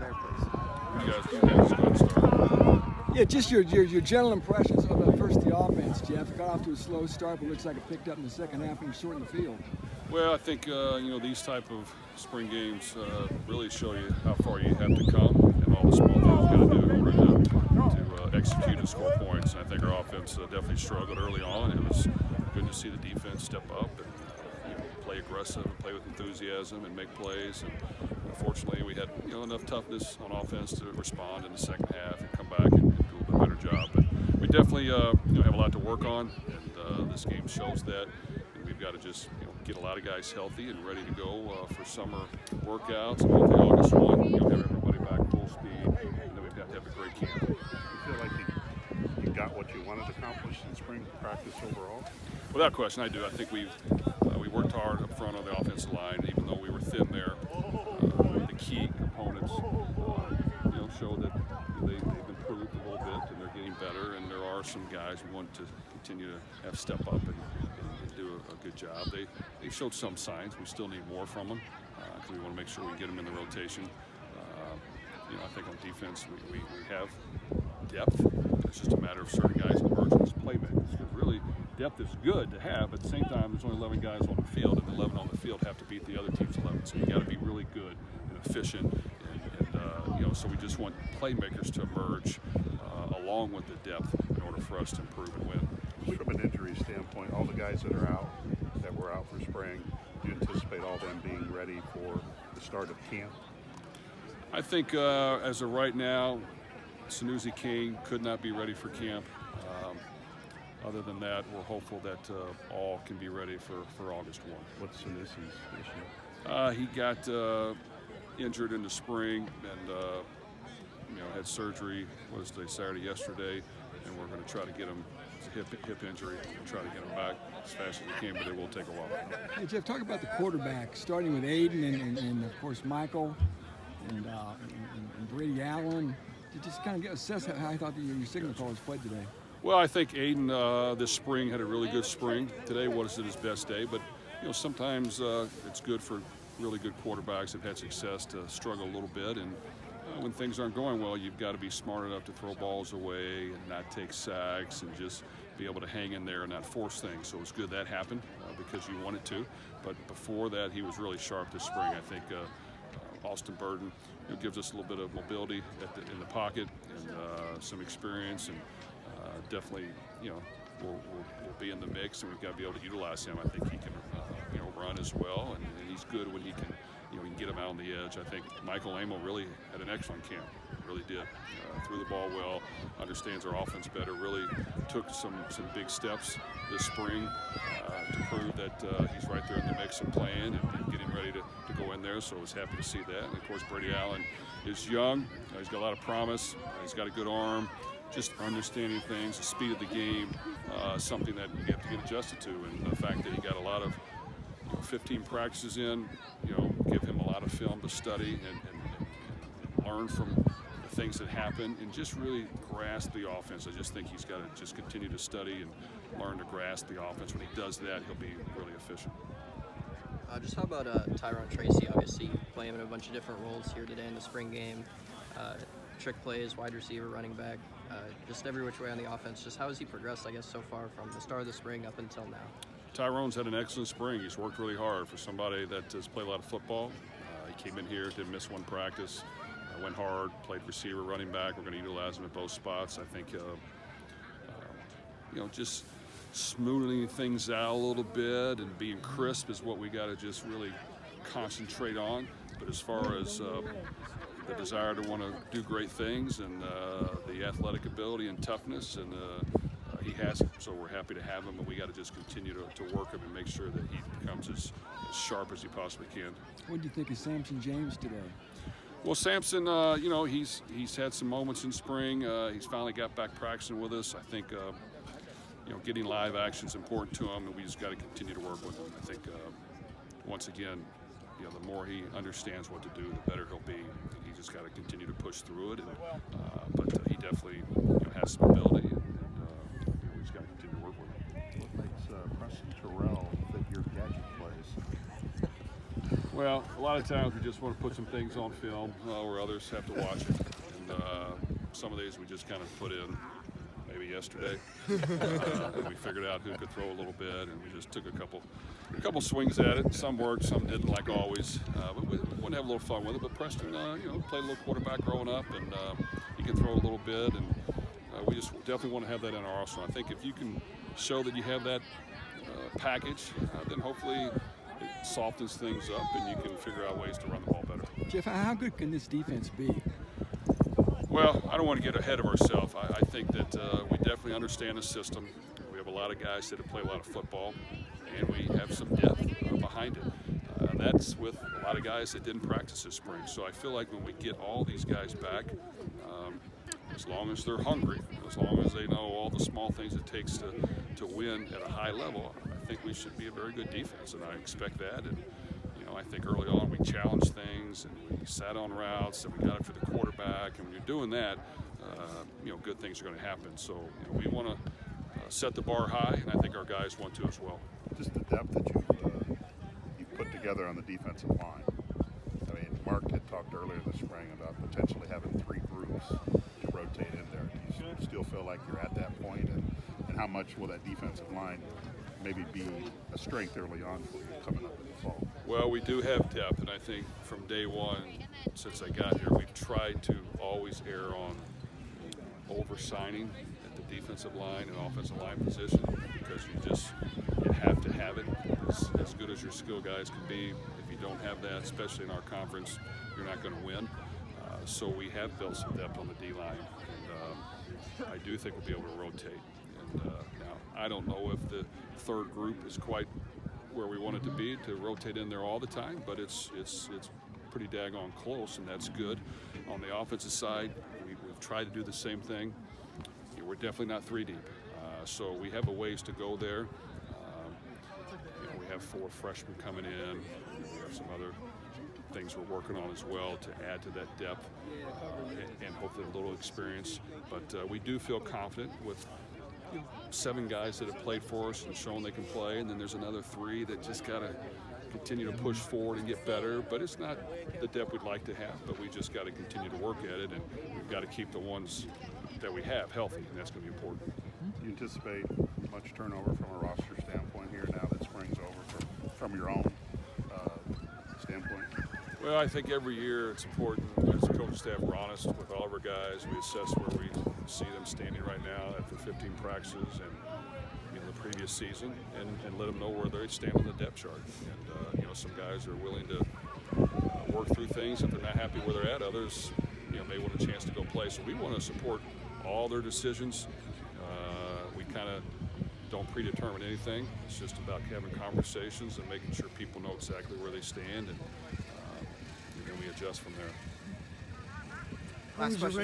there, please. You guys can have a good start. Yeah, just your general impressions of the offense, Jeff. It got off to a slow start, but looks like it picked up in the second half and shortened the field. Well, I think these type of spring games really show you how far you have to come and all the small things you got to do in order to execute and score points. And I think our offense definitely struggled early on. It was good to see the defense step up and play aggressive and play with enthusiasm and make plays. And unfortunately, we had enough toughness on offense to respond in the second half and come back and do a little bit better job. But we definitely have a lot to work on, and this game shows that. And we've got to just get a lot of guys healthy and ready to go for summer workouts. And hopefully August 1, have everybody back full speed, and then we've got to have a great camp. You feel like you got what you wanted to accomplish in spring practice overall? Without question, I do. I think we worked hard up front on the offensive line, even though we were thin there. The key components, show that they've improved a little bit and they're getting better. And there are some guys who want to continue to have step up and do a good job. They showed some signs. We still need more from them because we want to make sure we get them in the rotation. I think on defense we have depth. It's just a matter of certain guys emerging as playmakers. Because really, depth is good to have, but at the same time, there's only 11 guys on the field, and the 11 on the field have to beat the other team's 11. So you got to be really good and efficient, and so we just want playmakers to emerge along with the depth in order for us to improve and win. From an injury standpoint, all the guys that were out for spring, do you anticipate all them being ready for the start of camp? I think as of right now, Sanusi King could not be ready for camp. Other than that, we're hopeful that all can be ready for August 1. What's Sanusi's issue? He got injured in the spring and had surgery Saturday, yesterday, and we're going to try to get him hip injury and try to get him back as fast as we can, but it will take a while. Hey, Jeff, talk about the quarterback, starting with Aiden and of course Michael and Brady Allen. Just kind of assess how I thought your signal callers played today. Well, I think Aiden this spring had a really good spring. Today wasn't his best day, but sometimes it's good for really good quarterbacks that have had success to struggle a little bit. And when things aren't going well, you've got to be smart enough to throw balls away and not take sacks and just be able to hang in there and not force things. So it was good that happened because you wanted to. But before that, he was really sharp this spring. I think Austin Burden gives us a little bit of mobility in the pocket and some experience, and definitely we'll be in the mix, and we've got to be able to utilize him. I think he can run as well, and he's good when he can get him out on the edge. I think Michael Amo really had an excellent camp. Really did. Threw the ball well, understands our offense better, really took some big steps this spring to prove that he's right there in the mix and playing and getting ready to go in there. So I was happy to see that. And of course, Brady Allen is young. He's got a lot of promise. He's got a good arm. Just understanding things, the speed of the game, something that you have to get adjusted to. And the fact that he got a lot of 15 practices in, give him a lot of film to study and learn from the things that happen and just really grasp the offense. I just think he's got to just continue to study and learn to grasp the offense. When he does that, he'll be really efficient. Just how about Tyron Tracy? Obviously, playing in a bunch of different roles here today in the spring game. Trick plays, wide receiver, running back, just every which way on the offense. Just how has he progressed, I guess, so far from the start of the spring up until now? Tyrone's had an excellent spring. He's worked really hard for somebody that has played a lot of football. He came in here, didn't miss one practice, went hard, played receiver, running back. We're going to utilize him at both spots. I think, just smoothing things out a little bit and being crisp is what we got to just really concentrate on. But as far as the desire to want to do great things and the athletic ability and toughness, and he has it. So we're happy to have him, but we got to just continue to work him and make sure that he becomes as sharp as he possibly can. What do you think of Samson James today? Well, Samson, he's had some moments in spring. He's finally got back practicing with us. I think, getting live action is important to him, and we just got to continue to work with him. I think, once again, the more he understands what to do, the better he'll be. He just got to continue to push through it. And, but he definitely has some ability, and we just got to continue to work with him. What makes Preston Terrell fit your gadget plays? Well, a lot of times we just want to put some things on film where others have to watch it. And some of these we just kind of put in maybe yesterday. And we figured out who could throw a little bit, and we just took a couple swings at it. Some worked, some didn't, like always. But we want to have a little fun with it. But Preston, played a little quarterback growing up, and he can throw a little bit. And we just definitely want to have that in our arsenal. I think if you can show that you have that package, then hopefully it softens things up and you can figure out ways to run the ball better. Jeff, how good can this defense be? Well, I don't want to get ahead of ourselves. I think that we definitely understand the system. We have a lot of guys that have played a lot of football, and we have some depth behind it. That's with a lot of guys that didn't practice this spring. So I feel like when we get all these guys back, as long as they're hungry, as long as they know all the small things it takes to win at a high level, I think we should be a very good defense, and I expect that. And I think early on we challenged things and we sat on routes and we got it for the quarterback. And when you're doing that, good things are going to happen. So we want to set the bar high, and I think our guys want to as well. Just the depth that you put together on the defensive line. I mean, Mark had talked earlier this spring about potentially having 3 groups to rotate in there. Do you still feel like you're at that point, and how much will that defensive line maybe be a strength early on for you coming up in the fall? Well, we do have depth, and I think from day one, since I got here, we've tried to always err on over-signing at the defensive line and offensive line position, because you have to have it. As good as your skill guys can be, if you don't have that, especially in our conference, you're not going to win. So we have built some depth on the D-line, and I do think we'll be able to rotate. And now, I don't know if the third group is quite where we want it to be to rotate in there all the time, but it's pretty daggone close, and that's good. On the offensive side, we've tried to do the same thing. We're definitely not 3 deep, so we have a ways to go there. We have 4 freshmen coming in. We have some other things we're working on as well to add to that depth and hopefully a little experience. But we do feel confident with 7 guys that have played for us and shown they can play, and then there's another 3 that just got to continue to push forward and get better. But it's not the depth we'd like to have, but we just got to continue to work at it, and we've got to keep the ones that we have healthy, and that's going to be important. Do you anticipate much turnover from a roster standpoint here now that spring's over, from your own standpoint? Well, I think every year it's important as a coaching staff we're honest with all of our guys. We assess where we see them standing right now after 15 practices and the previous season, and let them know where they stand on the depth chart. And some guys are willing to work through things if they're not happy where they're at. Others may want a chance to go play. So we want to support all their decisions. We kind of don't predetermine anything. It's just about having conversations and making sure people know exactly where they stand, and then we adjust from there. Last question.